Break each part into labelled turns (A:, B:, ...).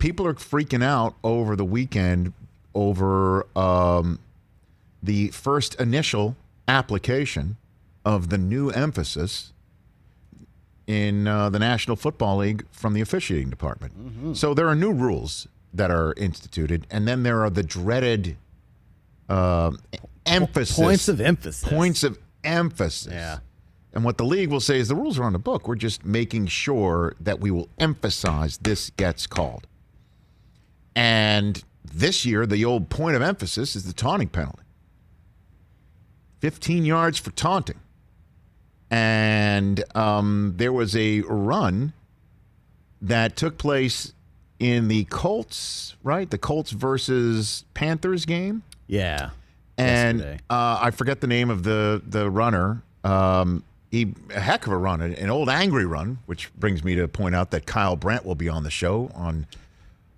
A: people are freaking out over the weekend over the first initial application of the new emphasis in the National Football League from the officiating department. Mm-hmm. So there are new rules that are instituted, and then there are the dreaded emphasis.
B: Points of emphasis.
A: Points of emphasis.
B: Yeah.
A: And what the league will say is the rules are on the book. We're just making sure that we will emphasize this gets called. And this year, the old point of emphasis is the taunting penalty. 15 yards for taunting. And there was a run that took place in the Colts, right? The Colts versus Panthers game.
B: Yeah.
A: And I forget the name of the runner. A heck of a run, an old angry run, which brings me to point out that Kyle Brandt will be on the show on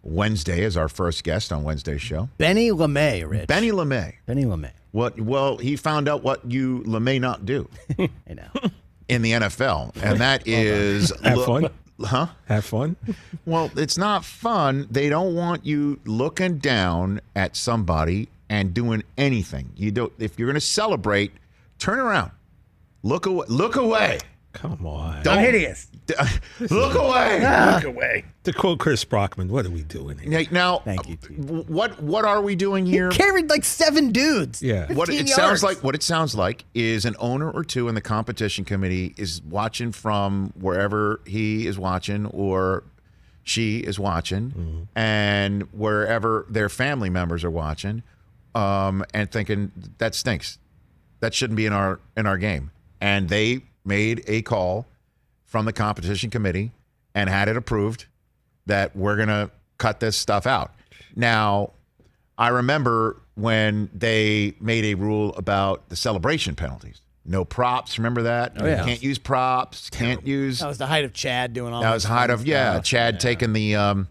A: Wednesday as our first guest on Wednesday's show.
B: Benny LeMay, Rich.
A: Benny LeMay.
B: Benny LeMay.
A: Well, he found out what you LeMay not do.
B: I know.
A: In the NFL, and that is
C: have fun.
A: Huh?
C: Have fun.
A: Well, it's not fun. They don't want you looking down at somebody and doing anything. You don't. If you're going to celebrate, turn around. Look away. Look away.
C: Come on.
B: I'm hideous.
A: Look away.
B: Look
A: away.
C: To quote Chris Brockman, what are we doing here?
A: Now,
B: Thank you.
A: What are we doing here?
B: He carried like 7 dudes.
C: Yeah.
A: What it
B: 15
A: sounds
B: yards.
A: like, what it sounds like, is an owner or two in the competition committee is watching from wherever he is watching or she is watching, and wherever their family members are watching, and thinking that stinks. That shouldn't be in our game. And they made a call from the competition committee and had it approved that we're going to cut this stuff out. Now, I remember when they made a rule about the celebration penalties. No props, remember that?
B: Oh, yeah.
A: Can't use props, can't use...
B: That was the height of Chad doing all
A: That was
B: this
A: height
B: fun
A: of, yeah,
B: stuff.
A: Chad taking the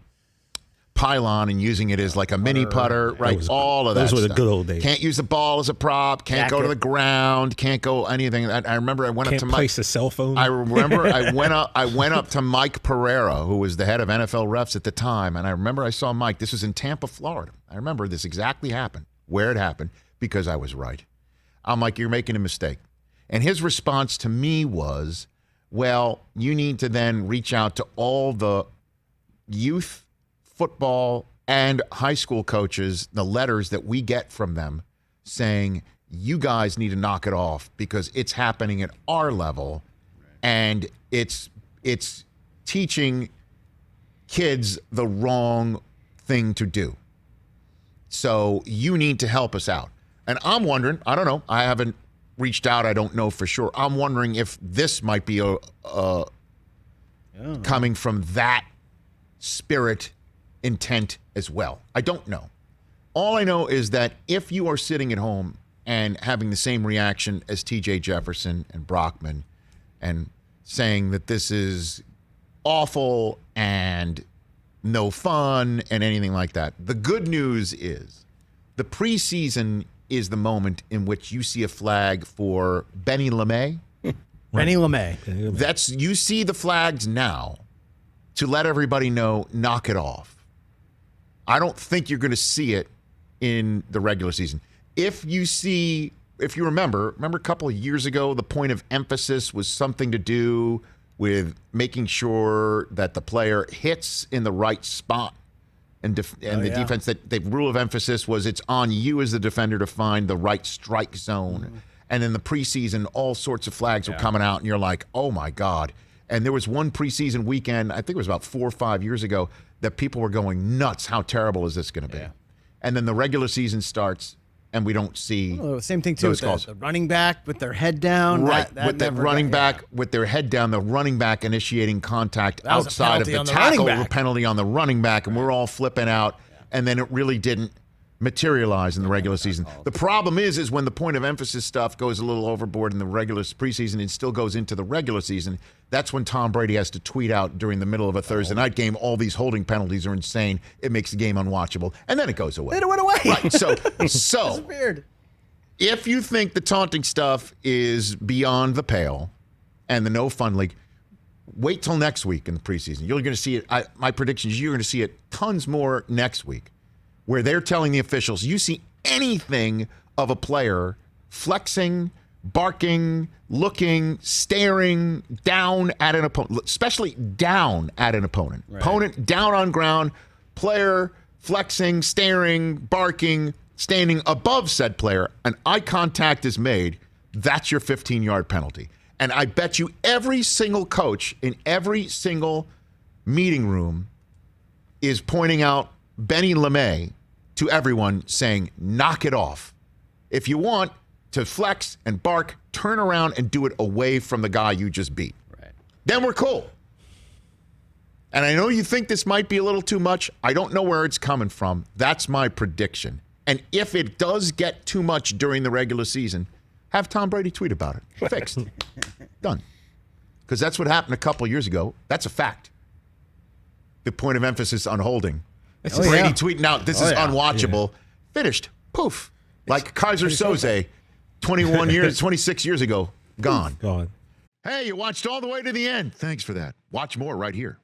A: pylon and using it as like a mini putter, right? All of that
C: those were the
A: stuff.
C: good old days.
A: Can't use the ball as a prop, can't go to the ground, can't go anything. I remember I went up
C: Can't
A: to
C: place a cell phone.
A: I remember I went up to Mike Pereira, who was the head of NFL refs at the time, and I remember I saw Mike. This was in Tampa, Florida. I remember this exactly happened, where it happened, because I was right. I'm like, you're making a mistake. And his response to me was, well, you need to then reach out to all the youth football and high school coaches, the letters that we get from them saying, you guys need to knock it off because it's happening at our level, and it's teaching kids the wrong thing to do. So you need to help us out. And I'm wondering, I don't know, I haven't reached out, I don't know for sure. I'm wondering if this might be coming from that spirit, intent as well. I don't know. All I know is that if you are sitting at home and having the same reaction as TJ Jefferson and Brockman and saying that this is awful and no fun and anything like that, the good news is the preseason is the moment in which you see a flag for Benny LeMay.
B: Benny LeMay.
A: You see the flags now to let everybody know, knock it off. I don't think you're going to see it in the regular season. If you remember a couple of years ago, the point of emphasis was something to do with making sure that the player hits in the right spot. And defense, that the rule of emphasis was it's on you as the defender to find the right strike zone. Mm-hmm. And in the preseason, all sorts of flags were coming out, and you're like, oh, my God. And there was one preseason weekend, I think it was about 4 or 5 years ago, that people were going nuts. How terrible is this going to be? And then the regular season starts, and we don't see
B: same thing, too, with the running back with their head down.
A: Right,
B: that
A: with the running back with their head down, the running back initiating contact outside of the tackle, a penalty on the running back, and we're all flipping out, and then it really didn't materialize in the regular season. The problem is when the point of emphasis stuff goes a little overboard in the regular preseason and still goes into the regular season, that's when Tom Brady has to tweet out during the middle of a Thursday night game, all these holding penalties are insane, it makes the game unwatchable, and then it goes away.
B: Then it went away.
A: Right, so
B: disappeared.
A: If you think the taunting stuff is beyond the pale and the no fun league, Wait till next week in the preseason. You're going to see it. My prediction is you're going to see it tons more next week, where they're telling the officials, you see anything of a player flexing, barking, looking, staring down at an opponent, especially down at an opponent. Right. Opponent down on ground, player flexing, staring, barking, standing above said player, and eye contact is made, that's your 15-yard penalty. And I bet you every single coach in every single meeting room is pointing out Benny LeMay to everyone saying, knock it off. If you want to flex and bark, turn around and do it away from the guy you just beat. Right. Then we're cool. And I know you think this might be a little too much. I don't know where it's coming from. That's my prediction. And if it does get too much during the regular season, have Tom Brady tweet about it. Fixed. Done. Because that's what happened a couple years ago. That's a fact. The point of emphasis on holding. Brady tweeting out, this is unwatchable. Yeah. Finished. Poof. Like Kaiser Soze, 26 years ago. Gone.
C: Gone.
A: Hey, you watched all the way to the end. Thanks for that. Watch more right here.